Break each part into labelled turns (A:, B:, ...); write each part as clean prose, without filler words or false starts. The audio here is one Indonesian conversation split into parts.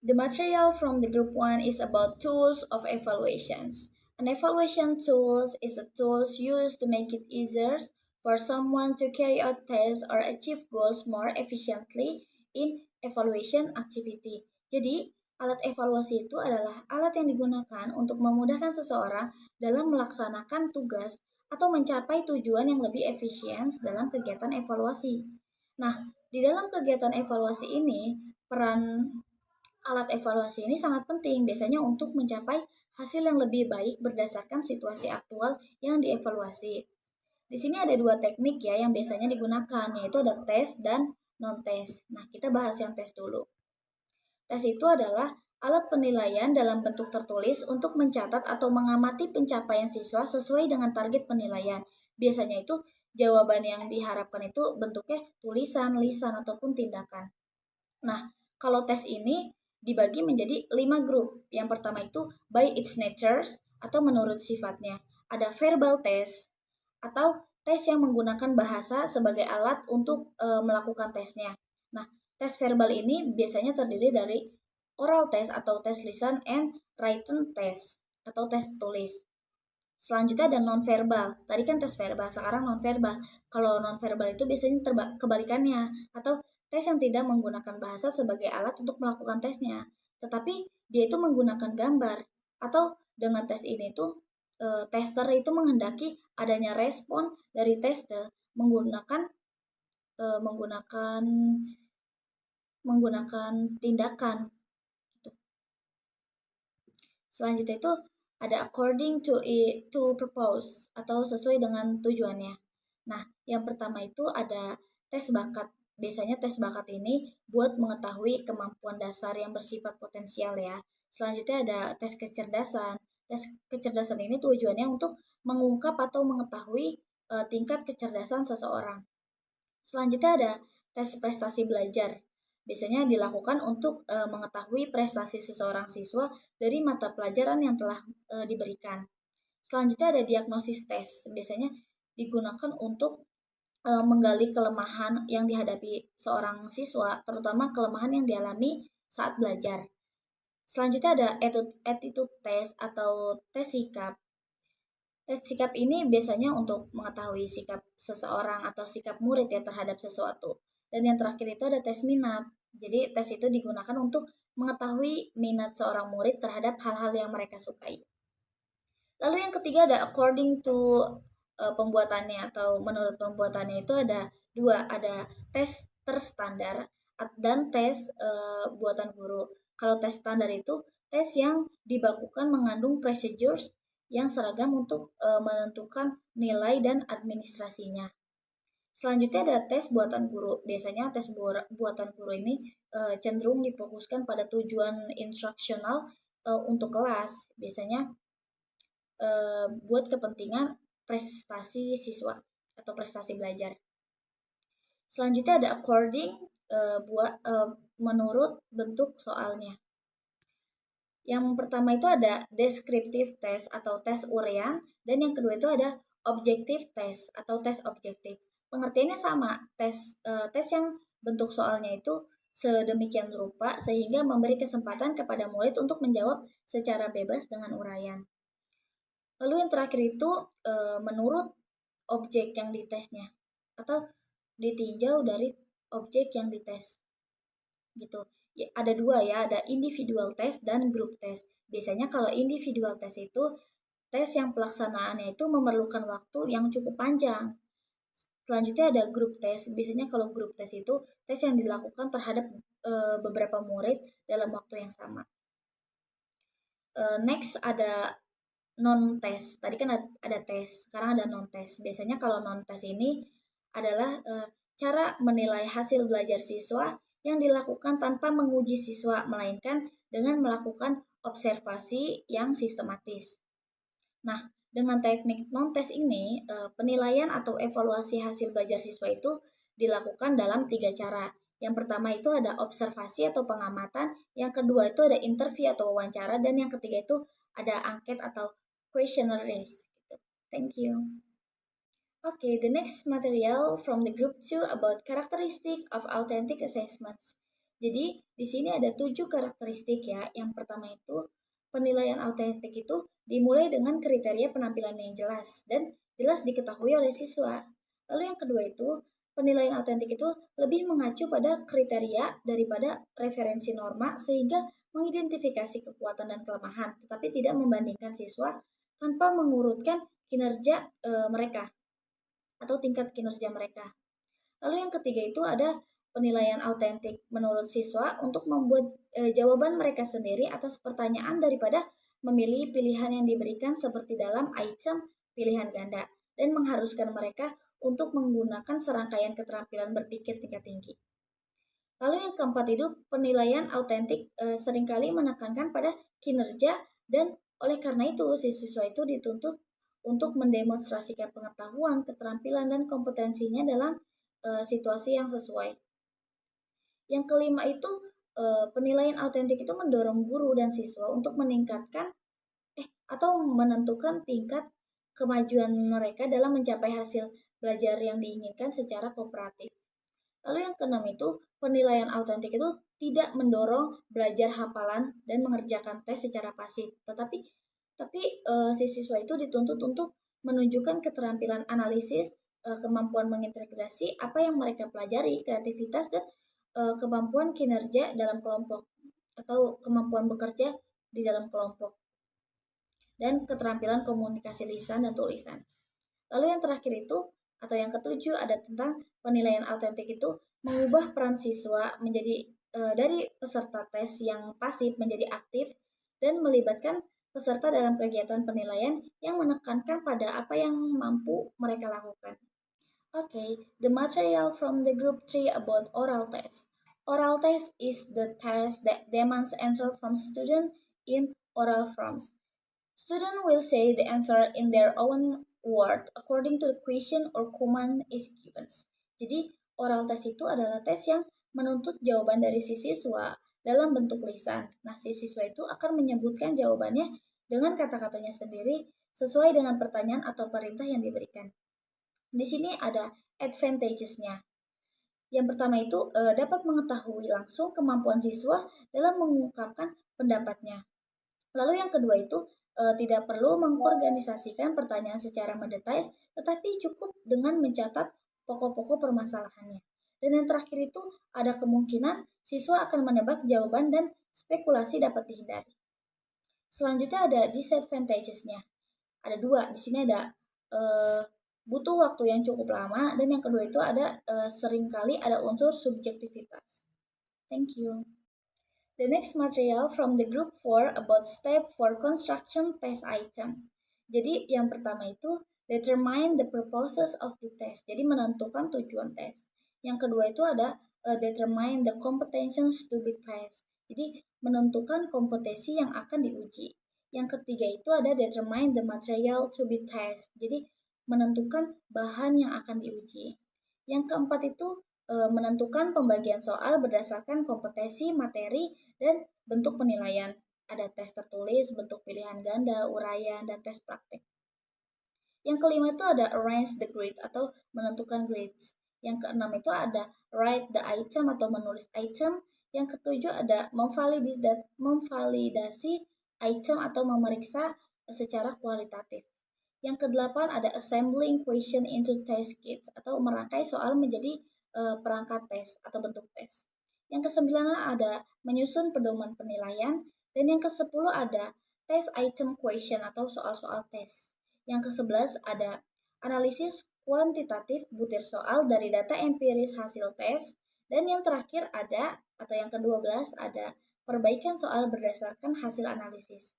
A: The material from the group 1 is about tools of evaluations. An evaluation tools is a tools used to make it easier for someone to carry out tests or achieve goals more efficiently in evaluation activity. Jadi, alat evaluasi itu adalah alat yang digunakan untuk memudahkan seseorang dalam melaksanakan tugas atau mencapai tujuan yang lebih efisien dalam kegiatan evaluasi. Nah, di dalam kegiatan evaluasi ini, peran alat evaluasi ini sangat penting biasanya untuk mencapai hasil yang lebih baik berdasarkan situasi aktual yang dievaluasi. Di sini ada dua teknik ya yang biasanya digunakan, yaitu ada tes dan non-tes. Nah, kita bahas yang tes dulu. Tes itu adalah alat penilaian dalam bentuk tertulis untuk mencatat atau mengamati pencapaian siswa sesuai dengan target penilaian. Biasanya itu jawaban yang diharapkan itu bentuknya tulisan, lisan, ataupun tindakan. Nah, kalau tes ini dibagi menjadi 5 grup. Yang pertama itu by its natures atau menurut sifatnya. Ada verbal test atau tes yang menggunakan bahasa sebagai alat untuk melakukan tesnya. Nah, tes verbal ini biasanya terdiri dari oral test atau tes lisan and written test atau tes tulis. Selanjutnya ada non-verbal. Tadi kan tes verbal, sekarang non-verbal. Kalau non-verbal itu biasanya kebalikannya atau tes yang tidak menggunakan bahasa sebagai alat untuk melakukan tesnya. Tetapi dia itu menggunakan gambar atau dengan tes ini tuh tester itu menghendaki adanya respon dari tester menggunakan menggunakan menggunakan tindakan. Gitu. Selanjutnya itu ada according to purpose atau sesuai dengan tujuannya. Nah, yang pertama itu ada tes bakat. Biasanya tes bakat ini buat mengetahui kemampuan dasar yang bersifat potensial ya. Selanjutnya ada tes kecerdasan. Tes kecerdasan ini tujuannya untuk mengungkap atau mengetahui tingkat kecerdasan seseorang. Selanjutnya ada tes prestasi belajar. Biasanya dilakukan untuk mengetahui prestasi seseorang siswa dari mata pelajaran yang telah diberikan. Selanjutnya ada diagnosis tes. Biasanya digunakan untuk menggali kelemahan yang dihadapi seorang siswa, terutama kelemahan yang dialami saat belajar. Selanjutnya ada attitude test atau tes sikap. Tes sikap ini biasanya untuk mengetahui sikap seseorang atau sikap murid ya terhadap sesuatu. Dan yang terakhir itu ada tes minat. Jadi tes itu digunakan untuk mengetahui minat seorang murid terhadap hal-hal yang mereka sukai. Lalu yang ketiga ada according to pembuatannya atau menurut pembuatannya itu ada dua, ada tes terstandar dan tes buatan guru. Kalau tes standar itu tes yang dibakukan mengandung procedures yang seragam untuk menentukan nilai dan administrasinya. Selanjutnya ada tes buatan guru. Biasanya tes buatan guru ini cenderung difokuskan pada tujuan instruksional untuk kelas. Biasanya buat kepentingan prestasi siswa atau prestasi belajar. Selanjutnya ada according menurut bentuk soalnya. Yang pertama itu ada descriptive test atau tes uraian, dan yang kedua itu ada objective test atau tes objektif. Pengertiannya sama, tes yang bentuk soalnya itu sedemikian rupa sehingga memberi kesempatan kepada murid untuk menjawab secara bebas dengan uraian. Lalu yang terakhir itu menurut objek yang ditesnya atau ditinjau dari objek yang dites. Gitu. Ya, ada dua ya, ada individual test dan group test. Biasanya kalau individual test itu tes yang pelaksanaannya itu memerlukan waktu yang cukup panjang. Selanjutnya ada group test. Biasanya kalau group test itu tes yang dilakukan terhadap beberapa murid dalam waktu yang sama. Next ada non-tes. Tadi kan ada tes, sekarang ada non-tes. Biasanya kalau non-tes ini adalah cara menilai hasil belajar siswa yang dilakukan tanpa menguji siswa, melainkan dengan melakukan observasi yang sistematis. Nah, dengan teknik non-tes ini, penilaian atau evaluasi hasil belajar siswa itu dilakukan dalam 3 cara. Yang pertama itu ada observasi atau pengamatan, yang kedua itu ada interview atau wawancara, dan yang ketiga itu ada angket atau questionnaires. Thank you. Okay, the next material from the group 2 about characteristic of authentic assessments. Jadi di sini ada 7 karakteristik ya. Yang pertama itu penilaian autentik itu dimulai dengan kriteria penampilan yang jelas dan jelas diketahui oleh siswa. Lalu yang kedua itu penilaian autentik itu lebih mengacu pada kriteria daripada referensi norma sehingga mengidentifikasi kekuatan dan kelemahan, tetapi tidak membandingkan siswa tanpa mengurutkan kinerja mereka atau tingkat kinerja mereka. Lalu yang ketiga itu ada penilaian autentik menurut siswa untuk membuat jawaban mereka sendiri atas pertanyaan daripada memilih pilihan yang diberikan seperti dalam item pilihan ganda dan mengharuskan mereka untuk menggunakan serangkaian keterampilan berpikir tingkat tinggi. Lalu yang keempat itu penilaian autentik seringkali menekankan pada kinerja dan oleh karena itu si siswa itu dituntut untuk mendemonstrasikan pengetahuan, keterampilan dan kompetensinya dalam situasi yang sesuai. Yang kelima itu penilaian autentik itu mendorong guru dan siswa untuk meningkatkan atau menentukan tingkat kemajuan mereka dalam mencapai hasil belajar yang diinginkan secara kooperatif. Lalu yang keenam itu penilaian autentik itu tidak mendorong belajar hafalan dan mengerjakan tes secara pasif, tapi si siswa itu dituntut untuk menunjukkan keterampilan analisis, kemampuan mengintegrasi apa yang mereka pelajari, kreativitas dan kemampuan kinerja dalam kelompok atau kemampuan bekerja di dalam kelompok dan keterampilan komunikasi lisan dan tulisan. Lalu yang terakhir itu atau yang ketujuh ada tentang penilaian autentik itu mengubah peran siswa menjadi dari peserta tes yang pasif menjadi aktif dan melibatkan peserta dalam kegiatan penilaian yang menekankan pada apa yang mampu mereka lakukan. Okay, the material from the group 3 about oral test. Oral test is the test that demands answer from student in oral forms. Student will say the answer in their own word according to the question or command is given. Jadi, oral test itu adalah tes yang menuntut jawaban dari si siswa dalam bentuk lisan. Nah, si siswa itu akan menyebutkan jawabannya dengan kata-katanya sendiri sesuai dengan pertanyaan atau perintah yang diberikan. Di sini ada advantages-nya. Yang pertama itu dapat mengetahui langsung kemampuan siswa dalam mengungkapkan pendapatnya. Lalu yang kedua itu tidak perlu mengorganisasikan pertanyaan secara mendetail, tetapi cukup dengan mencatat pokok-pokok permasalahannya. Dan yang terakhir itu ada kemungkinan siswa akan menebak jawaban dan spekulasi dapat dihindari. Selanjutnya ada disadvantages-nya. Ada dua, di sini ada butuh waktu yang cukup lama, dan yang kedua itu ada seringkali ada unsur subjektivitas. Thank you. The next material from the group 4 about step for construction test item. Jadi yang pertama itu determine the purposes of the test. Jadi menentukan tujuan tes. Yang kedua itu ada determine the competencies to be test. Jadi menentukan kompetensi yang akan diuji. Yang ketiga itu ada determine the material to be test. Jadi menentukan bahan yang akan diuji. Yang keempat itu menentukan pembagian soal berdasarkan kompetensi, materi, dan bentuk penilaian. Ada tes tertulis, bentuk pilihan ganda, uraian, dan tes praktek. Yang kelima itu ada arrange the grade atau menentukan grades. Yang keenam itu ada write the item atau menulis item. Yang ketujuh ada memvalidasi item atau memeriksa secara kualitatif. Yang kedelapan ada assembling question into test kits atau merangkai soal menjadi perangkat tes atau bentuk tes. Yang kesembilan ada menyusun pedoman penilaian, dan yang kesepuluh ada test item question atau soal-soal tes. Yang ke-11 ada analisis kuantitatif butir soal dari data empiris hasil tes, dan yang terakhir ada atau yang ke-12 ada perbaikan soal berdasarkan hasil analisis.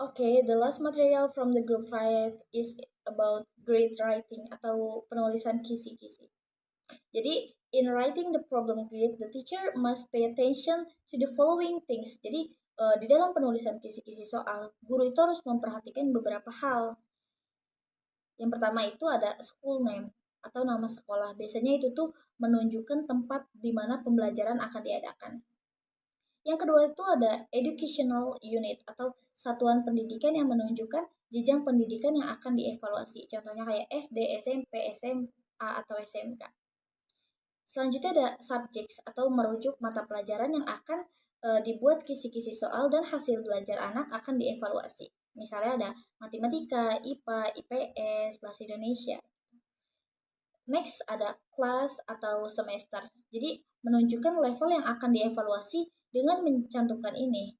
A: Okay, the last material from the group 5 is about grade writing atau penulisan kisi-kisi. Jadi, in writing the problem grid, the teacher must pay attention to the following things. Jadi, di dalam penulisan kisi-kisi soal, guru itu harus memperhatikan beberapa hal. Yang pertama itu ada school name atau nama sekolah. Biasanya itu tuh menunjukkan tempat di mana pembelajaran akan diadakan. Yang kedua itu ada educational unit atau satuan pendidikan yang menunjukkan jenjang pendidikan yang akan dievaluasi. Contohnya kayak SD, SMP, SMA, atau SMK. Selanjutnya ada subjects atau merujuk mata pelajaran yang akan dibuat kisi-kisi soal dan hasil belajar anak akan dievaluasi. Misalnya ada matematika, IPA, IPS, bahasa Indonesia. Next ada kelas atau semester. Jadi menunjukkan level yang akan dievaluasi dengan mencantumkan ini.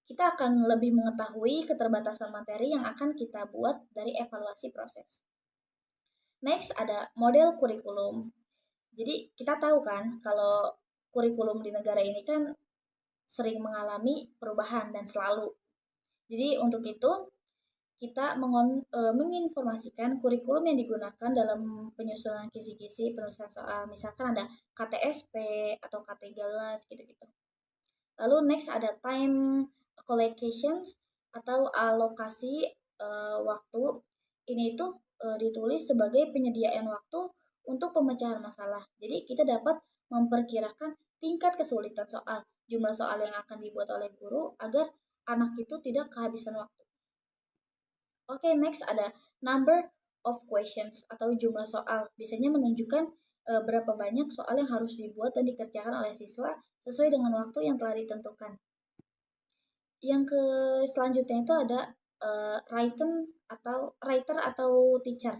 A: Kita akan lebih mengetahui keterbatasan materi yang akan kita buat dari evaluasi proses. Next ada model kurikulum. Jadi kita tahu kan kalau kurikulum di negara ini kan sering mengalami perubahan dan selalu. Jadi untuk itu kita menginformasikan kurikulum yang digunakan dalam penyusunan kisi-kisi penulisan soal. Misalkan ada KTSP atau KT-GALAS gitu-gitu. Lalu next ada time collocations atau alokasi waktu. Ini itu ditulis sebagai penyediaan waktu untuk pemecahan masalah. Jadi kita dapat memperkirakan tingkat kesulitan soal, jumlah soal yang akan dibuat oleh guru agar anak itu tidak kehabisan waktu. Oke, next ada number of questions atau jumlah soal. Biasanya menunjukkan berapa banyak soal yang harus dibuat dan dikerjakan oleh siswa sesuai dengan waktu yang telah ditentukan. Yang selanjutnya itu ada writer atau teacher.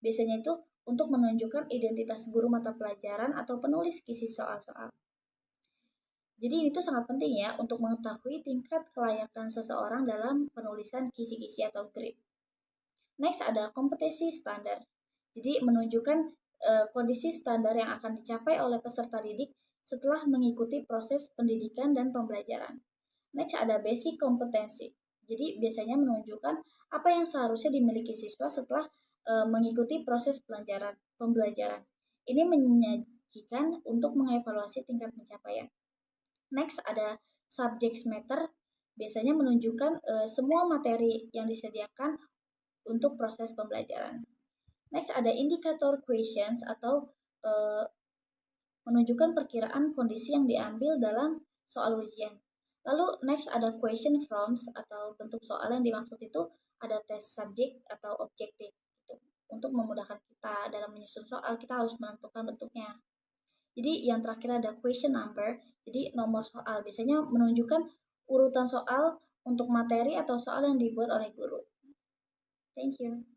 A: Biasanya itu untuk menunjukkan identitas guru mata pelajaran atau penulis kisi soal-soal. Jadi ini tuh sangat penting ya untuk mengetahui tingkat kelayakan seseorang dalam penulisan kisi-kisi atau grade. Next ada kompetensi standar. Jadi menunjukkan kondisi standar yang akan dicapai oleh peserta didik setelah mengikuti proses pendidikan dan pembelajaran. Next ada basic kompetensi. Jadi biasanya menunjukkan apa yang seharusnya dimiliki siswa setelah mengikuti proses pembelajaran. Ini menyajikan untuk mengevaluasi tingkat pencapaian. Next ada subject matter. Biasanya menunjukkan semua materi yang disediakan untuk proses pembelajaran. Next ada indikator questions atau menunjukkan perkiraan kondisi yang diambil dalam soal ujian. Lalu next ada question forms atau bentuk soal yang dimaksud itu ada test subject atau objektif gitu. Untuk memudahkan kita dalam menyusun soal kita harus menentukan bentuknya. Jadi yang terakhir ada question number, jadi nomor soal biasanya menunjukkan urutan soal untuk materi atau soal yang dibuat oleh guru. Thank you.